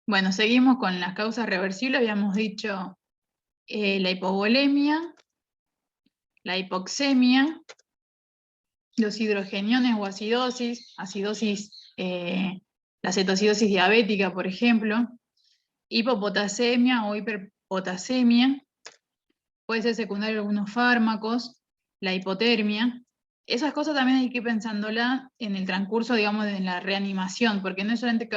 Bueno, seguimos con las causas reversibles. Habíamos dicho la hipovolemia, la hipoxemia, los hidrogeniones o acidosis, la cetocidosis diabética, por ejemplo, hipopotasemia o hiperpotasemia, puede ser secundario a algunos fármacos, la hipotermia. Esas cosas también hay que ir pensándola en el transcurso, digamos, de la reanimación, porque no es solamente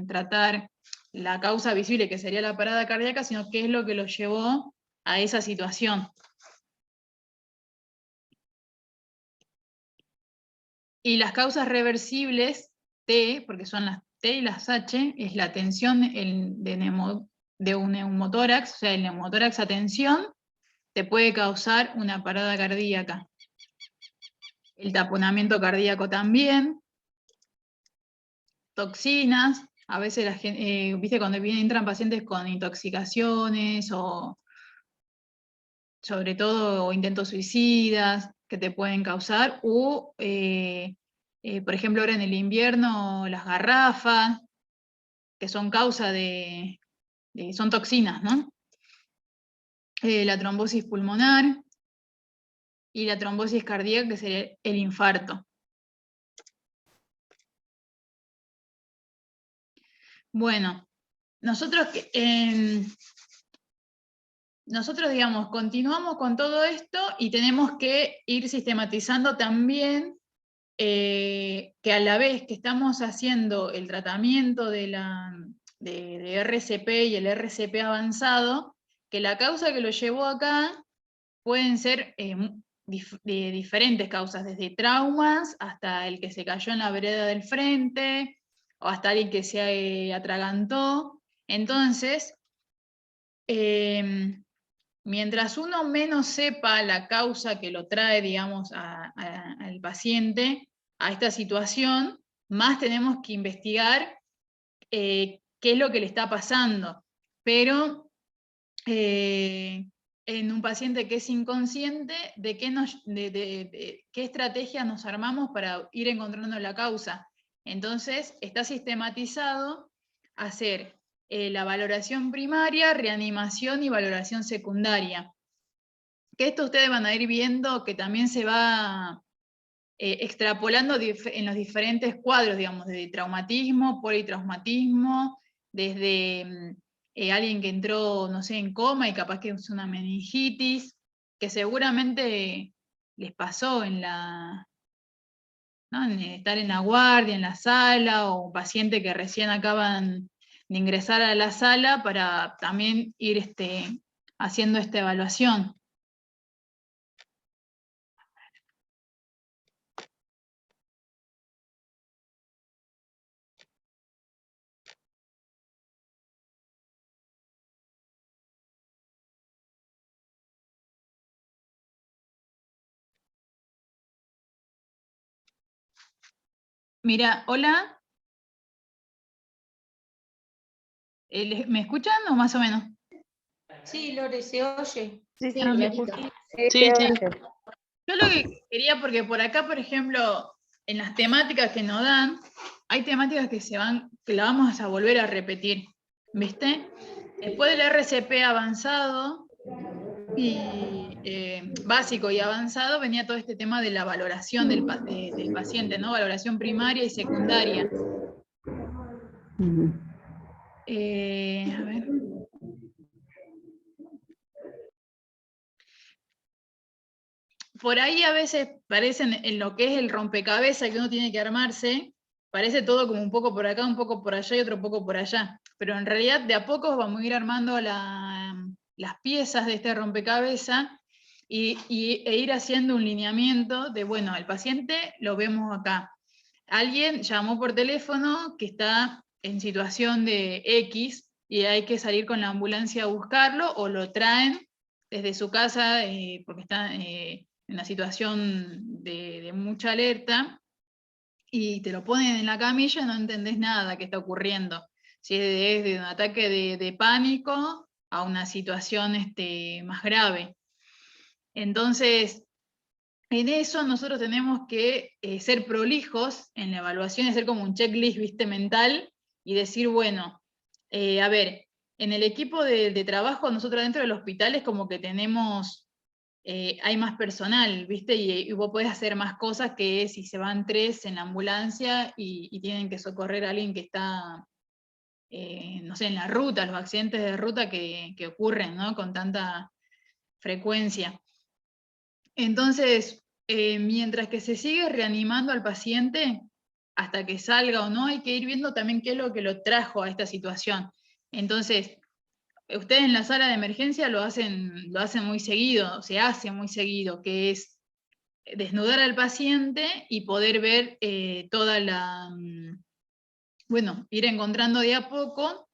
tratar la causa visible, que sería la parada cardíaca, sino qué es lo que lo llevó a esa situación. Y las causas reversibles, T, porque son las T y las H, es la tensión de un neumotórax, o sea, el neumotórax a tensión te puede causar una parada cardíaca. El taponamiento cardíaco también. Toxinas, a veces la gente, viste, cuando entran pacientes con intoxicaciones o sobre todo intentos suicidas que te pueden causar, por ejemplo, ahora en el invierno, las garrafas, que son son toxinas, ¿no? La trombosis pulmonar y la trombosis cardíaca, que sería el infarto. Bueno, nosotros, digamos, continuamos con todo esto y tenemos que ir sistematizando también que a la vez que estamos haciendo el tratamiento de RCP y el RCP avanzado, que la causa que lo llevó acá pueden ser de diferentes causas, desde traumas hasta el que se cayó en la vereda del frente, o hasta alguien que se atragantó. Entonces, mientras uno menos sepa la causa que lo trae, digamos, al paciente a esta situación, más tenemos que investigar qué es lo que le está pasando. Pero en un paciente que es inconsciente, ¿de qué estrategia nos armamos para ir encontrando la causa? Entonces, está sistematizado hacer la valoración primaria, reanimación y valoración secundaria. Que esto ustedes van a ir viendo que también se va extrapolando en los diferentes cuadros, digamos, desde traumatismo, politraumatismo, desde alguien que entró, no sé, en coma y capaz que es una meningitis, que seguramente les pasó ¿no? En estar en la guardia, en la sala, o un paciente que recién acaban de ingresar a la sala para también ir haciendo esta evaluación. Mira, hola, ¿me escuchan o más o menos? Sí, Lore, ¿se oye? Sí, clarito. Sí. Yo lo que quería, porque por acá, por ejemplo, en las temáticas que nos dan, hay temáticas que la vamos a volver a repetir, ¿viste? Después del RCP avanzado y básico y avanzado, venía todo este tema de la valoración del paciente, ¿no? Valoración primaria y secundaria. A ver. Por ahí a veces parecen en lo que es el rompecabezas que uno tiene que armarse, parece todo como un poco por acá, un poco por allá y otro poco por allá. Pero en realidad de a poco vamos a ir armando las piezas de este rompecabezas e ir haciendo un lineamiento de, bueno, el paciente lo vemos acá. Alguien llamó por teléfono que está en situación de X y hay que salir con la ambulancia a buscarlo, o lo traen desde su casa porque está en una situación de mucha alerta, y te lo ponen en la camilla y no entendés nada que está ocurriendo. Si es de un ataque de pánico a una situación más grave. Entonces, en eso nosotros tenemos que ser prolijos en la evaluación, hacer como un checklist, ¿viste? Mental, y decir, bueno, A ver, en el equipo de trabajo, nosotros dentro del hospital es como que tenemos, hay más personal, ¿viste? Y vos podés hacer más cosas que si se van 3 en la ambulancia y tienen que socorrer a alguien que está, no sé, en la ruta, los accidentes de ruta que ocurren, ¿no? Con tanta frecuencia. Entonces, mientras que se sigue reanimando al paciente, hasta que salga o no, hay que ir viendo también qué es lo que lo trajo a esta situación. Entonces, ustedes en la sala de emergencia lo hacen muy seguido, se hace muy seguido, que es desnudar al paciente y poder ver toda la, bueno, ir encontrando de a poco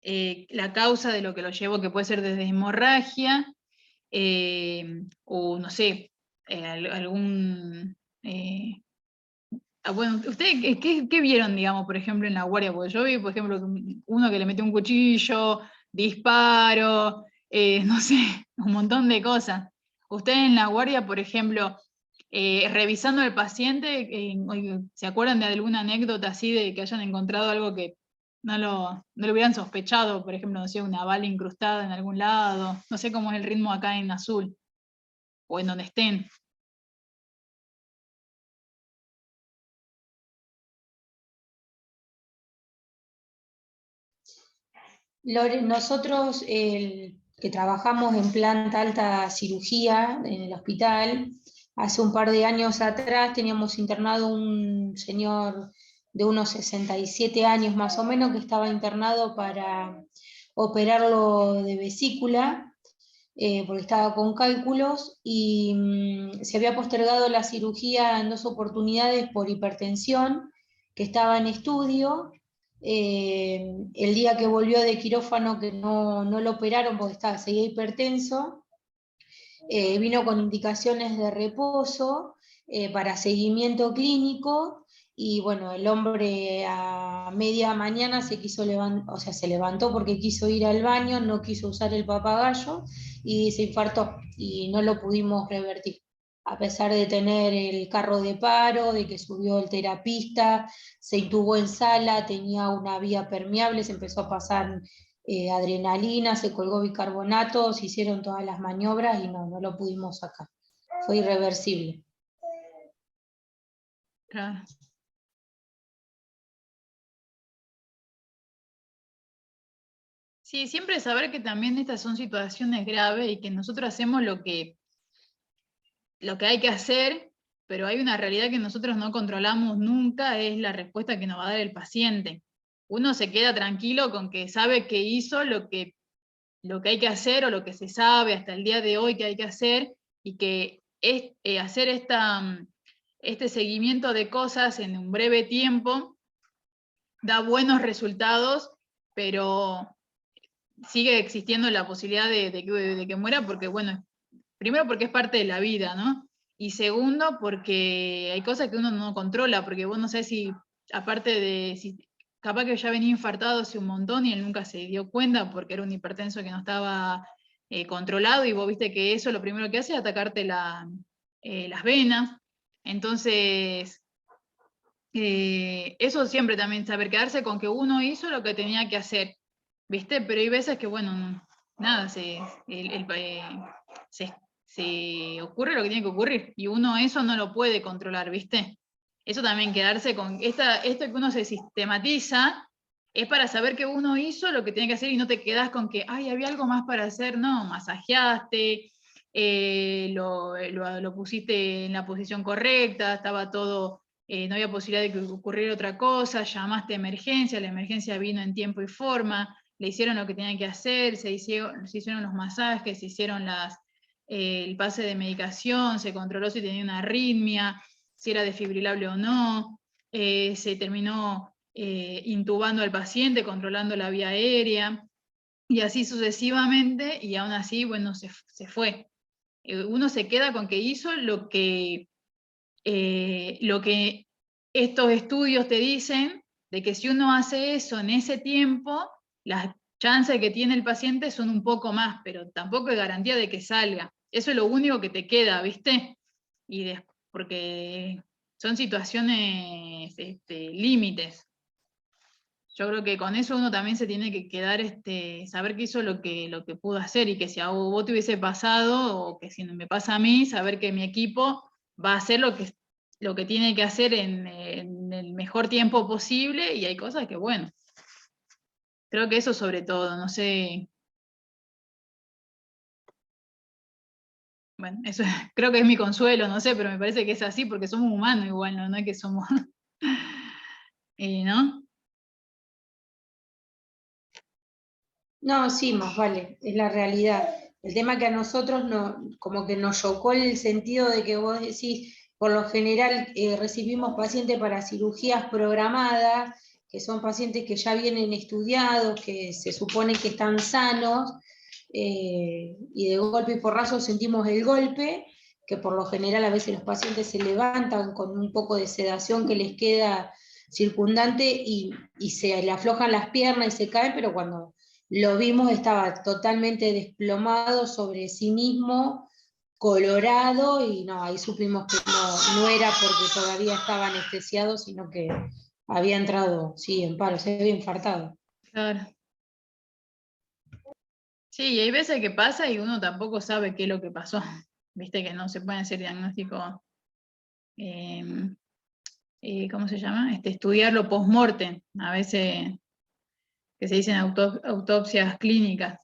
la causa de lo que lo llevó, que puede ser desde hemorragia, o no sé, algún... bueno, ¿ustedes qué vieron, digamos, por ejemplo, en la guardia? Porque yo vi, por ejemplo, uno que le metió un cuchillo, disparo, no sé, un montón de cosas. Ustedes en la guardia, por ejemplo, revisando al paciente, ¿se acuerdan de alguna anécdota así de que hayan encontrado algo que no lo hubieran sospechado? Por ejemplo, no sé, una bala incrustada en algún lado. No sé cómo es el ritmo acá en Azul, o en donde estén. Lore, nosotros que trabajamos en planta alta cirugía en el hospital, hace un par de años atrás teníamos internado un señor de unos 67 años más o menos que estaba internado para operarlo de vesícula, porque estaba con cálculos y se había postergado la cirugía en 2 oportunidades por hipertensión, que estaba en estudio. El día que volvió de quirófano, que no lo operaron porque seguía hipertenso, vino con indicaciones de reposo para seguimiento clínico. Y bueno, el hombre a media mañana se quiso levantar, o sea, se levantó porque quiso ir al baño, no quiso usar el papagayo y se infartó y no lo pudimos revertir. A pesar de tener el carro de paro, de que subió el terapista, se intubó en sala, tenía una vía permeable, se empezó a pasar adrenalina, se colgó bicarbonato, se hicieron todas las maniobras y no lo pudimos sacar. Fue irreversible. Claro. Sí, siempre saber que también estas son situaciones graves y que nosotros hacemos lo que hay que hacer, pero hay una realidad que nosotros no controlamos nunca, es la respuesta que nos va a dar el paciente. Uno se queda tranquilo con que sabe que hizo lo que hay que hacer o lo que se sabe hasta el día de hoy que hay que hacer, y que es, hacer este seguimiento de cosas en un breve tiempo da buenos resultados, pero sigue existiendo la posibilidad de que muera, porque bueno, primero porque es parte de la vida, ¿no? Y segundo porque hay cosas que uno no controla, porque vos no sé si, aparte de, si capaz que ya venía infartado hace un montón y él nunca se dio cuenta porque era un hipertenso que no estaba controlado, y vos viste que eso lo primero que hace es atacarte las venas. Entonces, eso siempre también, saber quedarse con que uno hizo lo que tenía que hacer, ¿viste? Pero hay veces que, bueno, nada, se ocurre lo que tiene que ocurrir, y uno eso no lo puede controlar, ¿viste? Eso también, quedarse con esto que uno se sistematiza, es para saber que uno hizo lo que tiene que hacer y no te quedas con que, ay, había algo más para hacer. No, masajeaste, lo pusiste en la posición correcta, estaba todo, no había posibilidad de que ocurriera otra cosa, llamaste a emergencia, la emergencia vino en tiempo y forma, le hicieron lo que tenían que hacer, se hicieron los masajes, se hicieron el pase de medicación, se controló si tenía una arritmia, si era desfibrilable o no, se terminó intubando al paciente, controlando la vía aérea, y así sucesivamente, y aún así, bueno, se fue. Uno se queda con que hizo lo que estos estudios te dicen, de que si uno hace eso en ese tiempo, las chances que tiene el paciente son un poco más, pero tampoco hay garantía de que salga. Eso es lo único que te queda, ¿viste? Porque son situaciones límites. Yo creo que con eso uno también se tiene que quedar, saber que hizo lo que pudo hacer, y que si a vos te hubiese pasado, o que si me pasa a mí, saber que mi equipo va a hacer lo que tiene que hacer en el mejor tiempo posible, y hay cosas que, bueno, creo que eso sobre todo, no sé. Bueno, eso creo que es mi consuelo, no sé, pero me parece que es así porque somos humanos igual, no es que somos, ¿no? No, sí, más vale, es la realidad. El tema que a nosotros como que nos chocó el sentido de que vos decís, por lo general recibimos pacientes para cirugías programadas, que son pacientes que ya vienen estudiados, que se supone que están sanos, y de golpe y porrazo sentimos el golpe, que por lo general a veces los pacientes se levantan con un poco de sedación que les queda circundante y se le aflojan las piernas y se caen, pero cuando lo vimos, estaba totalmente desplomado sobre sí mismo, colorado, y no, ahí supimos que no era porque todavía estaba anestesiado, sino que había entrado, sí, en paro, se había infartado. Claro. Sí, y hay veces que pasa y uno tampoco sabe qué es lo que pasó. Viste que no se pueden hacer diagnósticos, ¿cómo se llama? Estudiarlo post-mortem, a veces que se dicen autopsias clínicas.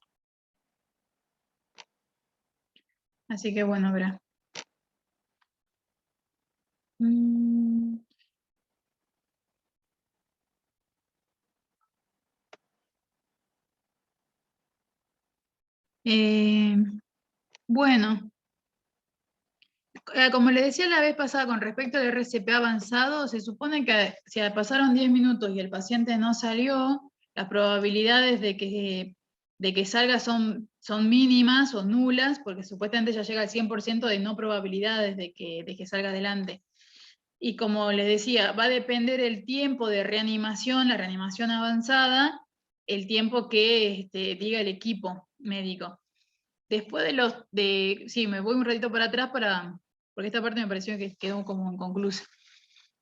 Así que bueno, verá. Bueno, como les decía la vez pasada con respecto al RCP avanzado, se supone que si pasaron 10 minutos y el paciente no salió, las probabilidades de que salga son mínimas o nulas, porque supuestamente ya llega al 100% de no probabilidades de que salga adelante. Y como les decía, va a depender el tiempo de reanimación, la reanimación avanzada, el tiempo que diga el equipo médico. Después sí, me voy un ratito para atrás porque esta parte me pareció que quedó como inconclusa.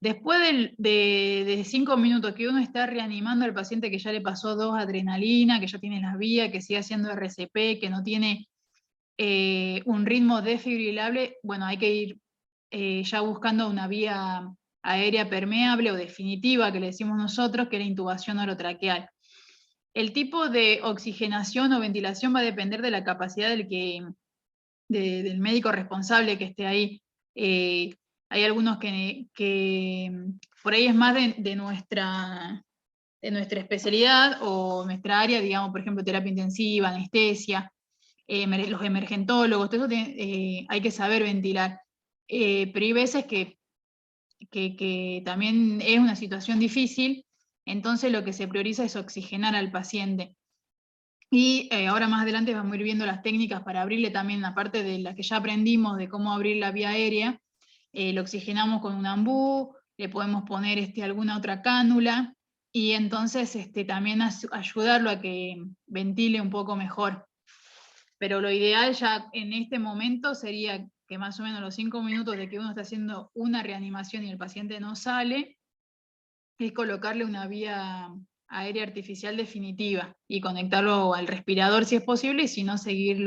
Después de 5 minutos que uno está reanimando al paciente que ya le pasó 2 adrenalina, que ya tiene las vías, que sigue haciendo RCP, que no tiene un ritmo desfibrilable, bueno, hay que ir ya buscando una vía aérea permeable o definitiva, que le decimos nosotros, que es la intubación orotraqueal. El tipo de oxigenación o ventilación va a depender de la capacidad del médico responsable que esté ahí. Hay algunos que por ahí es más de nuestra especialidad o nuestra área, digamos, por ejemplo, terapia intensiva, anestesia, los emergentólogos, todo eso hay que saber ventilar. Pero hay veces que también es una situación difícil, entonces lo que se prioriza es oxigenar al paciente. Y ahora más adelante vamos a ir viendo las técnicas para abrirle también, aparte de las que ya aprendimos de cómo abrir la vía aérea, lo oxigenamos con un ambú, le podemos poner alguna otra cánula, y entonces también ayudarlo a que ventile un poco mejor. Pero lo ideal ya en este momento sería que más o menos los 5 minutos de que uno está haciendo una reanimación y el paciente no sale, es colocarle una vía aérea artificial definitiva y conectarlo al respirador si es posible, y si no, seguir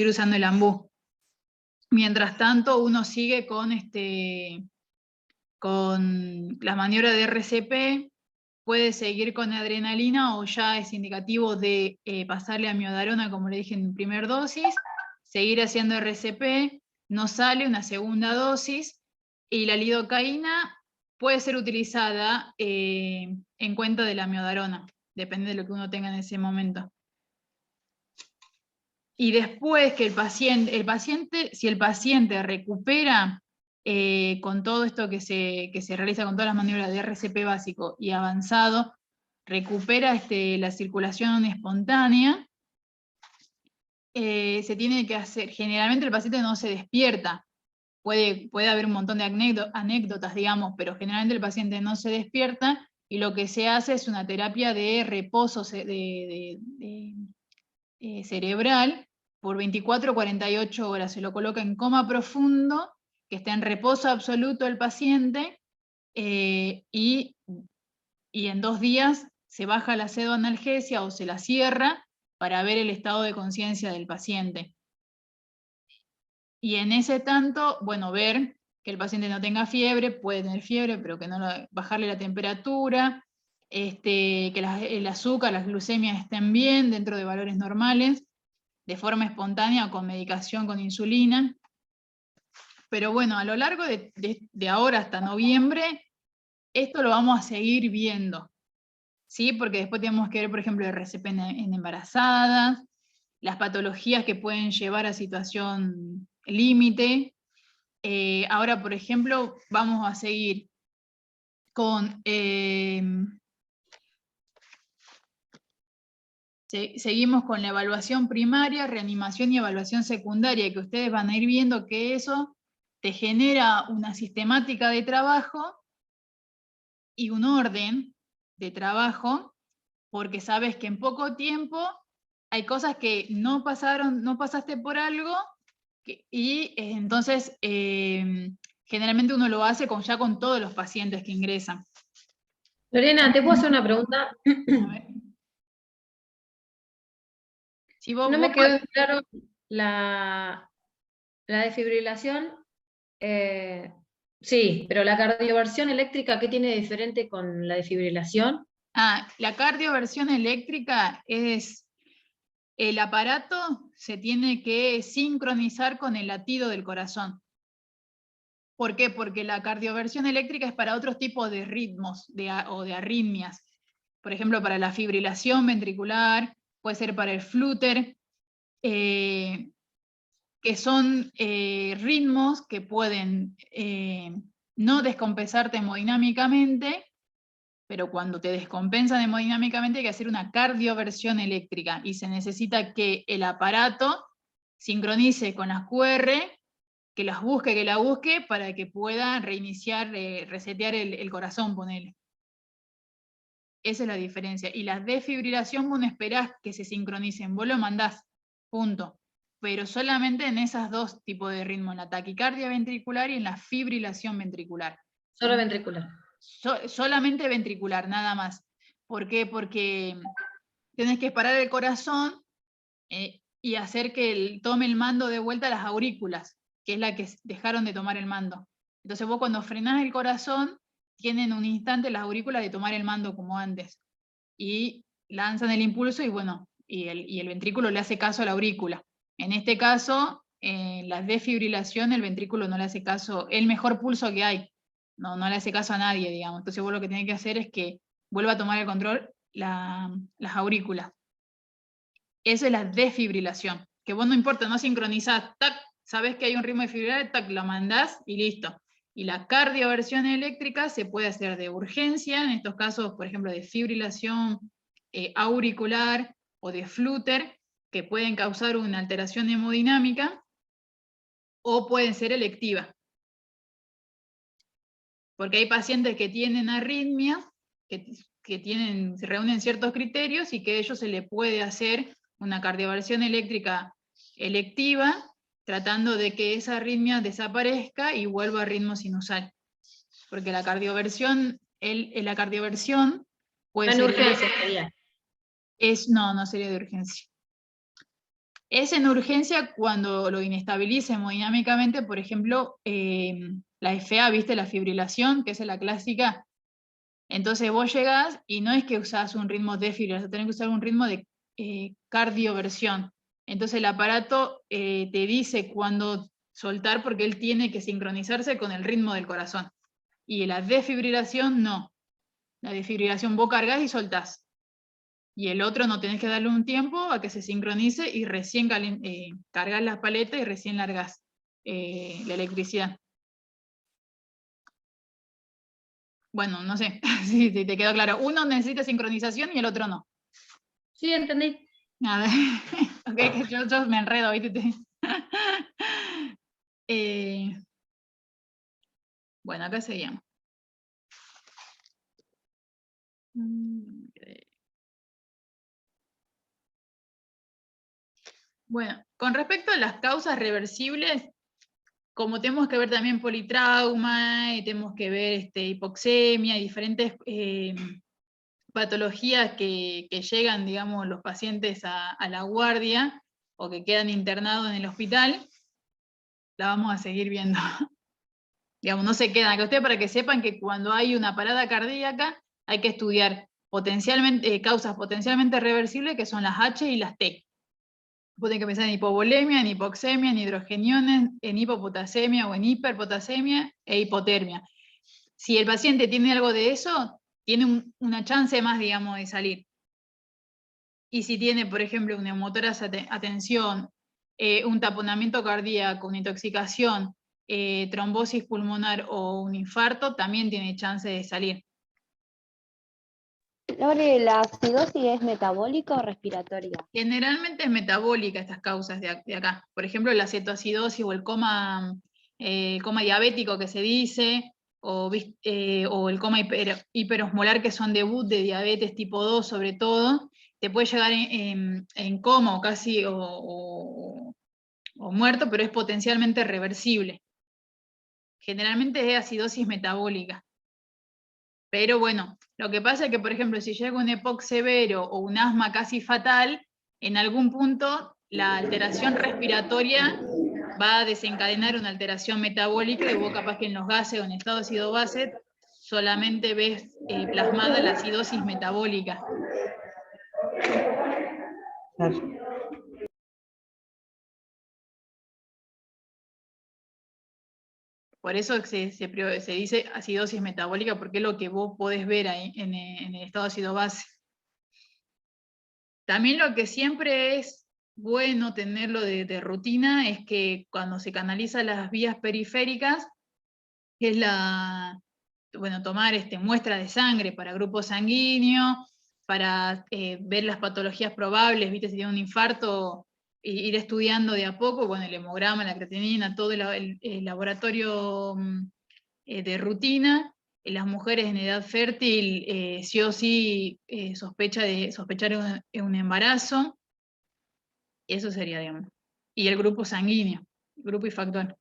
usando el ambú. Mientras tanto, uno sigue con la maniobra de RCP, puede seguir con adrenalina o ya es indicativo de pasarle a miodarona, como le dije en primer dosis, seguir haciendo RCP, no sale una segunda dosis, y la lidocaína puede ser utilizada en cuenta de la miodarona, depende de lo que uno tenga en ese momento. Y después que si el paciente recupera con todo esto que se realiza con todas las maniobras de RCP básico y avanzado, recupera la circulación espontánea, se tiene que hacer, generalmente el paciente no se despierta, puede haber un montón de anécdotas, digamos, pero generalmente el paciente no se despierta, y lo que se hace es una terapia de reposo cerebral por 24 o 48 horas. Se lo coloca en coma profundo, que está en reposo absoluto el paciente, y en 2 días se baja la pseudoanalgesia o se la cierra para ver el estado de conciencia del paciente. Y en ese tanto, bueno, ver que el paciente no tenga fiebre, puede tener fiebre, pero que no bajarle la temperatura, que el azúcar, las glucemias estén bien dentro de valores normales, de forma espontánea o con medicación con insulina. Pero bueno, a lo largo de ahora hasta noviembre, esto lo vamos a seguir viendo, ¿sí? Porque después tenemos que ver, por ejemplo, el RCP en embarazadas, las patologías que pueden llevar a situación límite. Ahora, por ejemplo, vamos a seguir con... seguimos con la evaluación primaria, reanimación y evaluación secundaria, que ustedes van a ir viendo que eso te genera una sistemática de trabajo y un orden de trabajo, porque sabes que en poco tiempo hay cosas que no pasaron, no pasaste por algo, y entonces generalmente uno lo hace ya con todos los pacientes que ingresan. Lorena, ¿te puedo hacer una pregunta? A ver. Si vos, No me quedó claro la desfibrilación. Sí, pero la cardioversión eléctrica, ¿qué tiene de diferente con la desfibrilación? La cardioversión eléctrica es el aparato se tiene que sincronizar con el latido del corazón. ¿Por qué? Porque la cardioversión eléctrica es para otros tipos de ritmos o de arritmias. Por ejemplo, para la fibrilación ventricular, puede ser para el flúter, que son ritmos que pueden no descompensarte hemodinámicamente, pero cuando te descompensan hemodinámicamente hay que hacer una cardioversión eléctrica y se necesita que el aparato sincronice con las QR, que la busque para que pueda reiniciar, resetear el corazón, ponele. Esa es la diferencia. Y la desfibrilación vos no esperás que se sincronicen, vos lo mandás, punto. Pero solamente en esos dos tipos de ritmo, en la taquicardia ventricular y en la fibrilación ventricular. Solo ventricular. Solamente ventricular, nada más. ¿Por qué? Porque tenés que parar el corazón y hacer que tome el mando de vuelta a las aurículas, que es la que dejaron de tomar el mando. Entonces vos cuando frenás el corazón, tienen un instante las aurículas de tomar el mando como antes. Y lanzan el impulso y bueno, y el ventrículo le hace caso a la aurícula. En este caso, la desfibrilación, el ventrículo no le hace caso, el mejor pulso que hay. No le hace caso a nadie, digamos. Entonces vos lo que tenés que hacer es que vuelva a tomar el control las aurículas. Eso es la desfibrilación. Que vos no importa, no sincronizás, tac, sabés que hay un ritmo de fibrilar, tac, lo mandás y listo. Y la cardioversión eléctrica se puede hacer de urgencia, en estos casos, por ejemplo, de fibrilación auricular o de flúter, que pueden causar una alteración hemodinámica, o pueden ser electiva. Porque hay pacientes que tienen arritmias, que se reúnen ciertos criterios y que a ellos se le puede hacer una cardioversión eléctrica electiva, tratando de que esa arritmia desaparezca y vuelva a ritmo sinusal. Porque la cardioversión, la cardioversión puede ser... urgencia sería. No sería de urgencia. Es en urgencia cuando lo inestabiliza hemodinámicamente, por ejemplo, la FA, ¿viste? La fibrilación, que es la clásica. Entonces vos llegás y no es que usás un ritmo de fibrilación, tenés que usar un ritmo de cardioversión. Entonces el aparato te dice cuándo soltar porque él tiene que sincronizarse con el ritmo del corazón. Y la desfibrilación no. La desfibrilación vos cargas y soltás. Y el otro no tenés que darle un tiempo a que se sincronice y recién cargas las paletas y recién largas la electricidad. Bueno, no sé si te quedó claro. Uno necesita sincronización y el otro no. Sí, entendí. Nada. Okay, yo me enredo, ¿viste? Bueno, acá seguimos. Bueno, con respecto a las causas reversibles, como tenemos que ver también politrauma, y tenemos que ver hipoxemia y diferentes patologías que llegan, digamos, los pacientes a la guardia o que quedan internados en el hospital, la vamos a seguir viendo. Digamos, no se quedan. Que ustedes, para que sepan que cuando hay una parada cardíaca hay que estudiar causas potencialmente reversibles, que son las H y las T. Pueden que pensar en hipovolemia, en hipoxemia, en hidrogeniones, en hipopotasemia o en hiperpotasemia e hipotermia. Si el paciente tiene algo de eso, tiene una chance más, digamos, de salir. Y si tiene, por ejemplo, una neumotoras atención, un taponamiento cardíaco, una intoxicación, trombosis pulmonar o un infarto, también tiene chance de salir. Lore, ¿la acidosis es metabólica o respiratoria? Generalmente es metabólica estas causas de acá. Por ejemplo, la cetoacidosis o el coma diabético que se dice, o el coma hiperosmolar, que son debut de diabetes tipo 2 sobre todo, te puede llegar en coma o casi o muerto, pero es potencialmente reversible. Generalmente es acidosis metabólica. Pero bueno, lo que pasa es que, por ejemplo, si llega un EPOC severo o un asma casi fatal, en algún punto la alteración respiratoria va a desencadenar una alteración metabólica, y vos capaz que en los gases o en estado ácido-base solamente ves plasmada la acidosis metabólica. Por eso se dice acidosis metabólica, porque es lo que vos podés ver ahí en el estado ácido-base. También lo que siempre es bueno tenerlo de rutina es que cuando se canaliza las vías periféricas, que es tomar muestra de sangre para grupo sanguíneo, para ver las patologías probables, ¿viste? Si tiene un infarto, ir estudiando de a poco, bueno, el hemograma, la creatinina, todo el laboratorio de rutina. Las mujeres en edad fértil sí o sí sospechar un embarazo. Eso sería, digamos. Y el grupo sanguíneo, grupo y factor.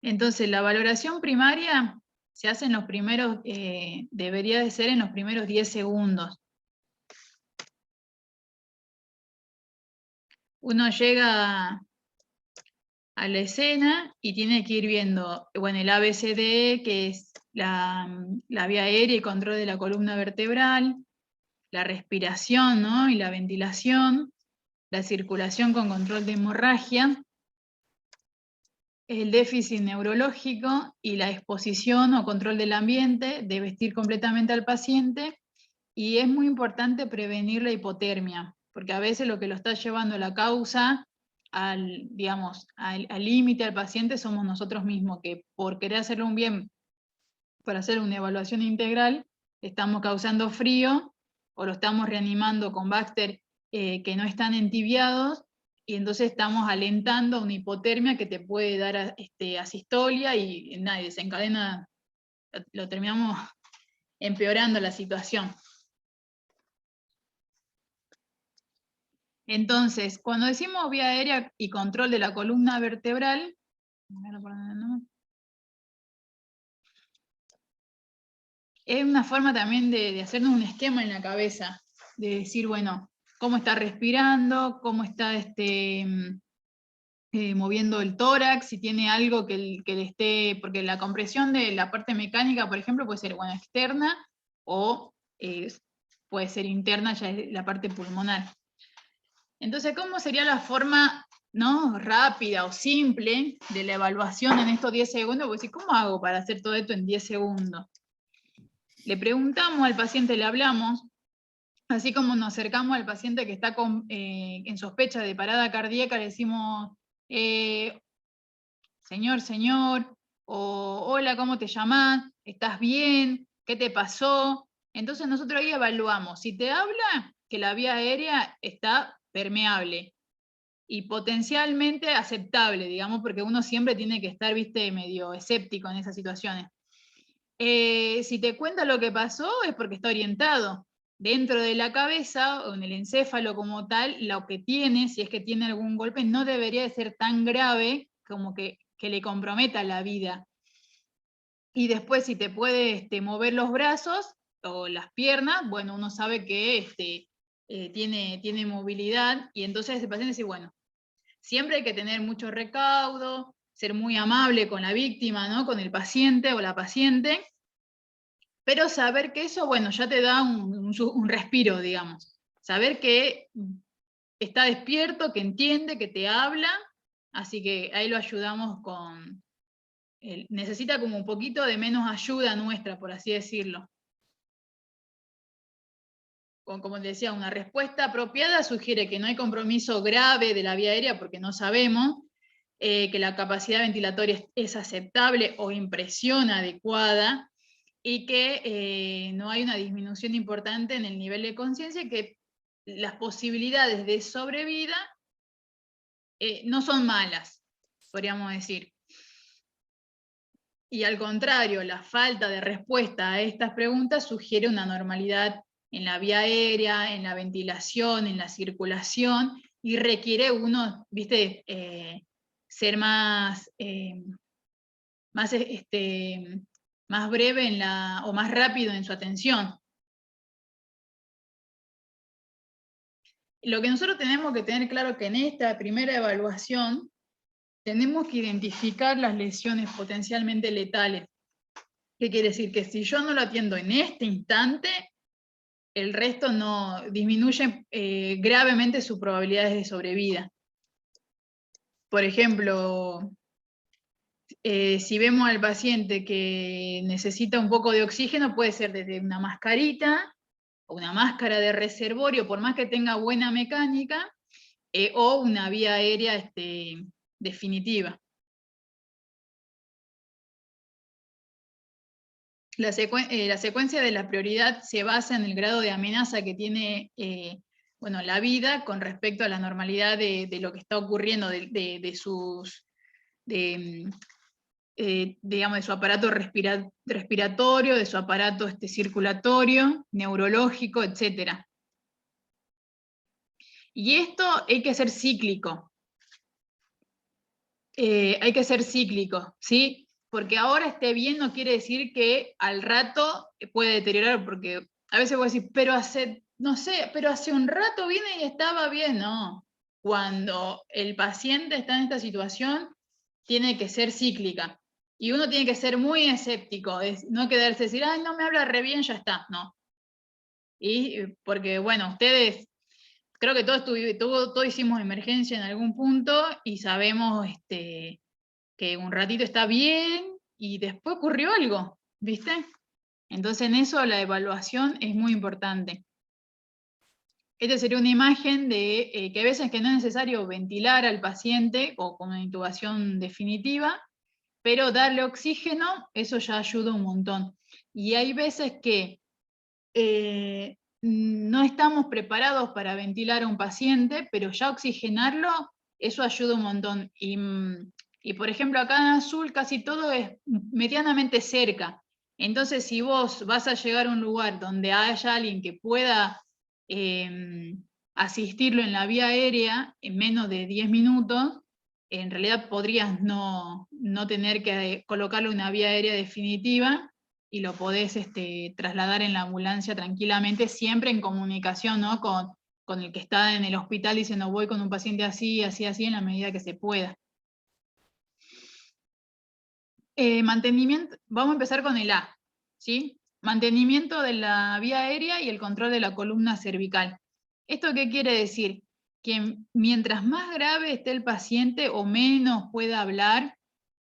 Entonces, la valoración primaria se hace en los primeros, debería de ser en los primeros 10 segundos. Uno llega a la escena y tiene que ir viendo, bueno, el ABCD, que es la vía aérea y control de la columna vertebral, la respiración, ¿no? Y la ventilación, la circulación con control de hemorragia, el déficit neurológico y la exposición o control del ambiente, de vestir completamente al paciente, y es muy importante prevenir la hipotermia, porque a veces lo que lo está llevando la causa al límite al paciente somos nosotros mismos, que por querer hacerle un bien, para hacer una evaluación integral, estamos causando frío o lo estamos reanimando con Baxter que no están entibiados, y entonces estamos alentando una hipotermia que te puede dar asistolia y desencadena, lo terminamos empeorando la situación. Entonces, cuando decimos vía aérea y control de la columna vertebral, es una forma también de hacernos un esquema en la cabeza, de decir, bueno, cómo está respirando, cómo está moviendo el tórax, si tiene algo que le esté, porque la compresión de la parte mecánica, por ejemplo, puede ser externa o puede ser interna, ya es la parte pulmonar. Entonces, ¿cómo sería la forma rápida o simple de la evaluación en estos 10 segundos? Porque ¿cómo hago para hacer todo esto en 10 segundos? Le preguntamos al paciente, le hablamos, así como nos acercamos al paciente que está en sospecha de parada cardíaca, le decimos, señor, o hola, ¿cómo te llamás? ¿Estás bien? ¿Qué te pasó? Entonces nosotros ahí evaluamos. Si te habla, que la vía aérea está permeable y potencialmente aceptable, digamos, porque uno siempre tiene que estar, medio escéptico en esas situaciones. Si te cuenta lo que pasó, es porque está orientado. Dentro de la cabeza, o en el encéfalo como tal, lo que tiene, si es que tiene algún golpe, no debería de ser tan grave como que le comprometa la vida. Y después, si te puede mover los brazos, o las piernas, bueno, uno sabe que tiene movilidad, y entonces el paciente dice, bueno, siempre hay que tener mucho recaudo, ser muy amable con la víctima, ¿no? Con el paciente o la paciente, pero saber que eso, bueno, ya te da un respiro, digamos. Saber que está despierto, que entiende, que te habla, así que ahí lo ayudamos con... necesita como un poquito de menos ayuda nuestra, por así decirlo. Como te decía, una respuesta apropiada sugiere que no hay compromiso grave de la vía aérea porque no sabemos, que la capacidad ventilatoria es aceptable o impresión adecuada, y que no hay una disminución importante en el nivel de conciencia, que las posibilidades de sobrevida no son malas, podríamos decir. Y al contrario, la falta de respuesta a estas preguntas sugiere una normalidad en la vía aérea, en la ventilación, en la circulación, y requiere uno, viste, ser más breve o más rápido en su atención. Lo que nosotros tenemos que tener claro que en esta primera evaluación tenemos que identificar las lesiones potencialmente letales. ¿Qué quiere decir? Que si yo no lo atiendo en este instante, el resto no disminuye gravemente sus probabilidades de sobrevida. Por ejemplo, si vemos al paciente que necesita un poco de oxígeno, puede ser desde una mascarita, o una máscara de reservorio, por más que tenga buena mecánica, o una vía aérea definitiva. La secuencia de la prioridad se basa en el grado de amenaza que tiene la vida con respecto a la normalidad de lo que está ocurriendo, de su aparato respiratorio, de su aparato circulatorio, neurológico, etc. Y esto hay que ser cíclico. Hay que ser cíclico, ¿sí? Porque ahora esté bien no quiere decir que al rato puede deteriorar, porque a veces voy a decir, pero hace un rato viene y estaba bien. No, cuando el paciente está en esta situación, tiene que ser cíclica. Y uno tiene que ser muy escéptico, no quedarse decir, ay, no me habla re bien, ya está, no. Y porque, bueno, ustedes, creo que todos hicimos emergencia en algún punto y sabemos que un ratito está bien y después ocurrió algo, ¿viste? Entonces en eso la evaluación es muy importante. Esta sería una imagen de que a veces que no es necesario ventilar al paciente o con una intubación definitiva, pero darle oxígeno, eso ya ayuda un montón. Y hay veces que no estamos preparados para ventilar a un paciente, pero ya oxigenarlo, eso ayuda un montón. Y por ejemplo, acá en azul casi todo es medianamente cerca. Entonces, si vos vas a llegar a un lugar donde haya alguien que pueda asistirlo en la vía aérea en menos de 10 minutos, en realidad podrías no tener que colocarle una vía aérea definitiva, y lo podés trasladar en la ambulancia tranquilamente, siempre en comunicación, ¿no? con el que está en el hospital diciendo voy con un paciente así, así, así, en la medida que se pueda. Mantenimiento, vamos a empezar con el A, ¿sí? Mantenimiento de la vía aérea y el control de la columna cervical. ¿Esto qué quiere decir? Que mientras más grave esté el paciente o menos pueda hablar,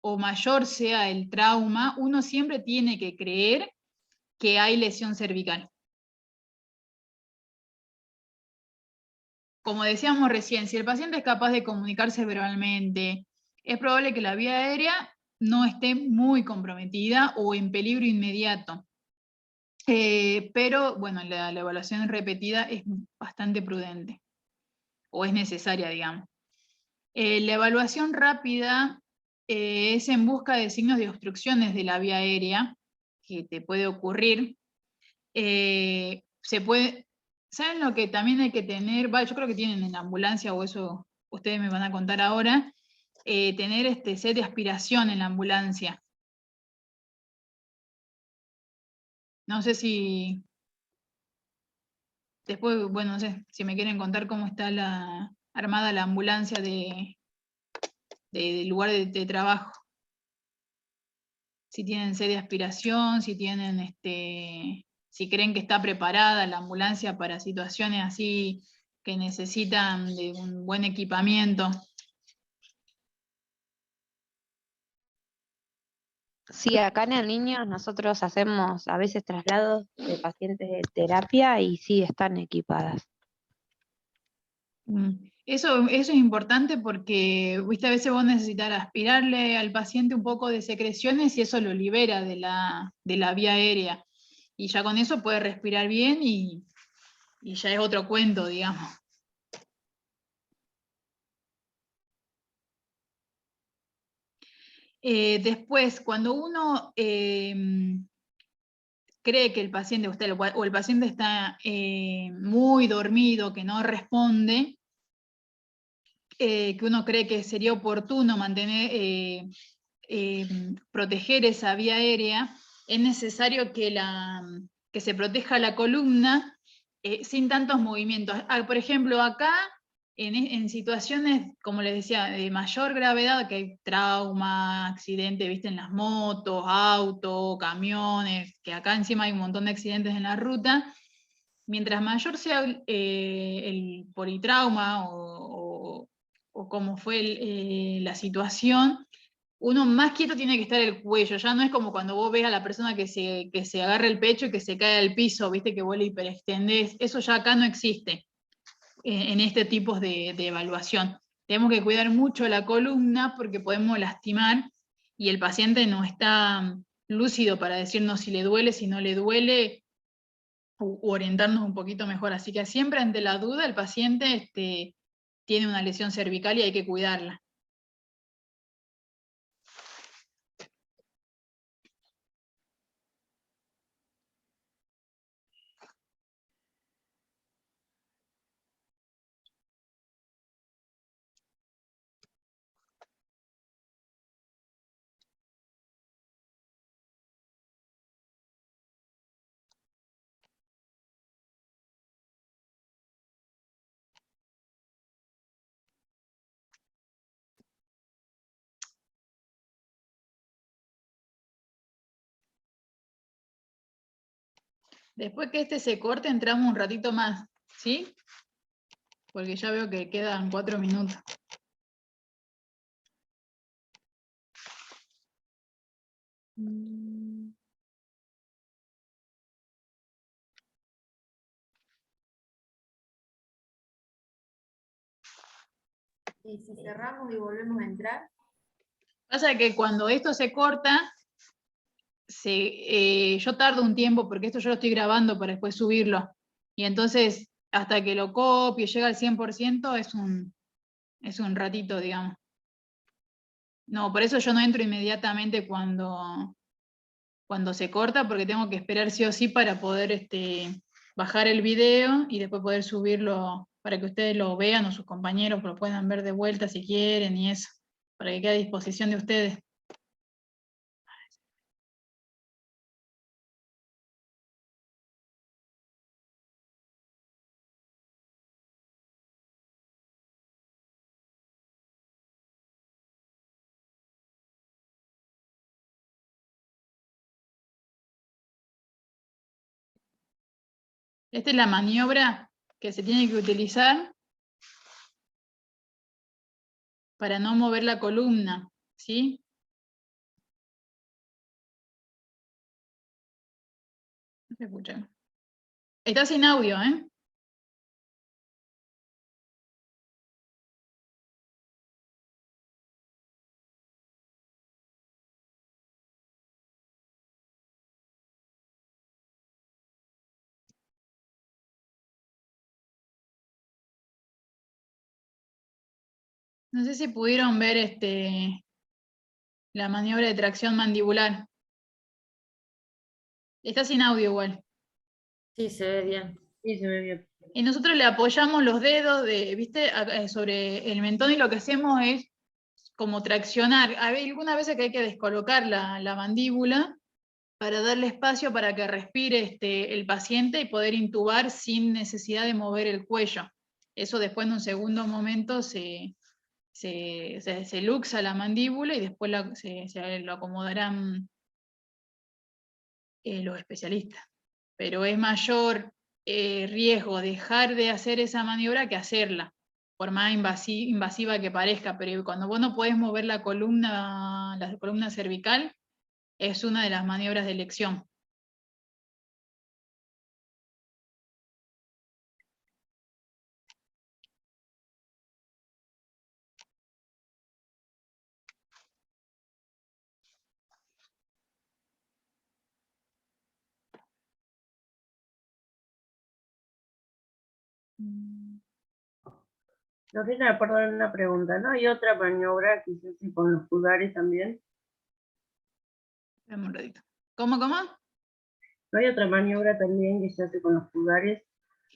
o mayor sea el trauma, uno siempre tiene que creer que hay lesión cervical. Como decíamos recién, si el paciente es capaz de comunicarse verbalmente, es probable que la vía aérea no esté muy comprometida o en peligro inmediato. Pero, bueno, la evaluación repetida es bastante prudente, o es necesaria, digamos. La evaluación rápida es en busca de signos de obstrucciones de la vía aérea que te puede ocurrir. ¿Saben lo que también hay que tener? Yo creo que tienen en la ambulancia, o eso ustedes me van a contar ahora, tener set de aspiración en la ambulancia. No sé si... Después, bueno, no sé, si me quieren contar cómo está armada la ambulancia del lugar de trabajo. Si tienen sede de aspiración, si tienen, si creen que está preparada la ambulancia para situaciones así que necesitan de un buen equipamiento. Sí, acá en el niño nosotros hacemos a veces traslados de pacientes de terapia y sí están equipadas. Eso es importante porque, viste, a veces vos necesitas aspirarle al paciente un poco de secreciones y eso lo libera de la vía aérea. Y ya con eso puede respirar bien y ya es otro cuento, digamos. Después, cuando uno cree que el paciente, o el paciente está muy dormido, que no responde, que uno cree que sería oportuno mantener, proteger esa vía aérea, es necesario que se proteja la columna sin tantos movimientos. Por ejemplo, acá, en situaciones, como les decía, de mayor gravedad, que hay trauma, accidente, viste, en las motos, autos, camiones, que acá encima hay un montón de accidentes en la ruta, mientras mayor sea el politrauma o cómo fue la situación, uno más quieto tiene que estar el cuello. Ya no es como cuando vos ves a la persona que se agarra el pecho y que se cae al piso, viste, que vos le hiperextendés. Eso ya acá no existe en este tipo de evaluación. Tenemos que cuidar mucho la columna porque podemos lastimar y el paciente no está lúcido para decirnos si le duele, si no le duele, u orientarnos un poquito mejor. Así que siempre ante la duda el paciente tiene una lesión cervical y hay que cuidarla. Después que este se corte, entramos un ratito más, ¿sí? Porque ya veo que quedan 4 minutos. Y si cerramos y volvemos a entrar. Pasa que cuando esto se corta, yo tardo un tiempo porque esto yo lo estoy grabando para después subirlo. Y entonces, hasta que lo copie y llega al 100%, es un ratito, digamos. No, por eso yo no entro inmediatamente cuando se corta, porque tengo que esperar sí o sí para poder bajar el video y después poder subirlo para que ustedes lo vean o sus compañeros lo puedan ver de vuelta si quieren y eso, para que quede a disposición de ustedes. Esta es la maniobra que se tiene que utilizar para no mover la columna, ¿sí? No se escucha. Está sin audio, ¿eh? No sé si pudieron ver la maniobra de tracción mandibular. Está sin audio igual. Sí, se ve bien. Sí, se ve bien. Y nosotros le apoyamos los dedos ¿viste? Sobre el mentón y lo que hacemos es como traccionar. Hay algunas veces que hay que descolocar la mandíbula para darle espacio para que respire el paciente y poder intubar sin necesidad de mover el cuello. Eso después en un segundo momento se luxa la mandíbula y después se lo acomodarán los especialistas. Pero es mayor riesgo dejar de hacer esa maniobra que hacerla, por más invasiva que parezca, pero cuando vos no podés mover la columna cervical, es una de las maniobras de elección. Lorena, perdón, una pregunta, ¿no? ¿Hay otra maniobra que se hace con los pulgares también? Espérame un ratito. ¿Cómo? ¿No hay otra maniobra también que se hace con los pulgares?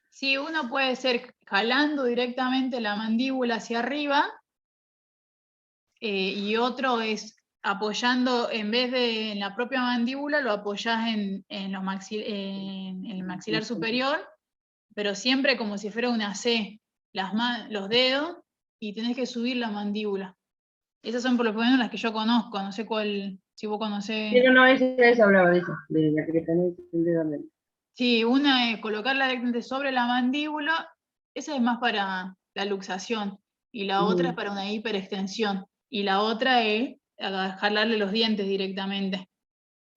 Sí, uno puede ser jalando directamente la mandíbula hacia arriba, y otro es apoyando, en vez de en la propia mandíbula, lo apoyás en el maxilar superior, pero siempre como si fuera una C, los dedos, y tenés que subir la mandíbula. Esas son por lo menos las que yo conozco, no sé cuál, si vos conocés. Sí, no, esa hablaba de eso, de la que tenés el dedo en el... Sí, una es colocarla directamente sobre la mandíbula, esa es más para la luxación, y la otra es para una hiperextensión, y la otra es jalarle los dientes directamente.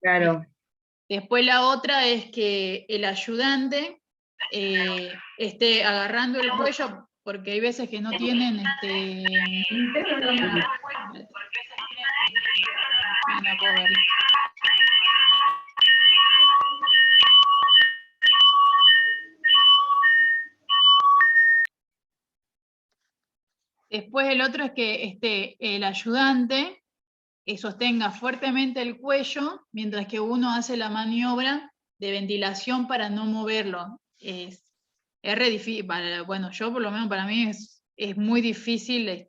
Claro. Después la otra es que el ayudante esté agarrando el cuello, porque hay veces que no tienen no puedo verlo. Después el otro es que el ayudante sostenga fuertemente el cuello mientras que uno hace la maniobra de ventilación para no moverlo. Es re difícil, bueno, yo por lo menos para mí es muy difícil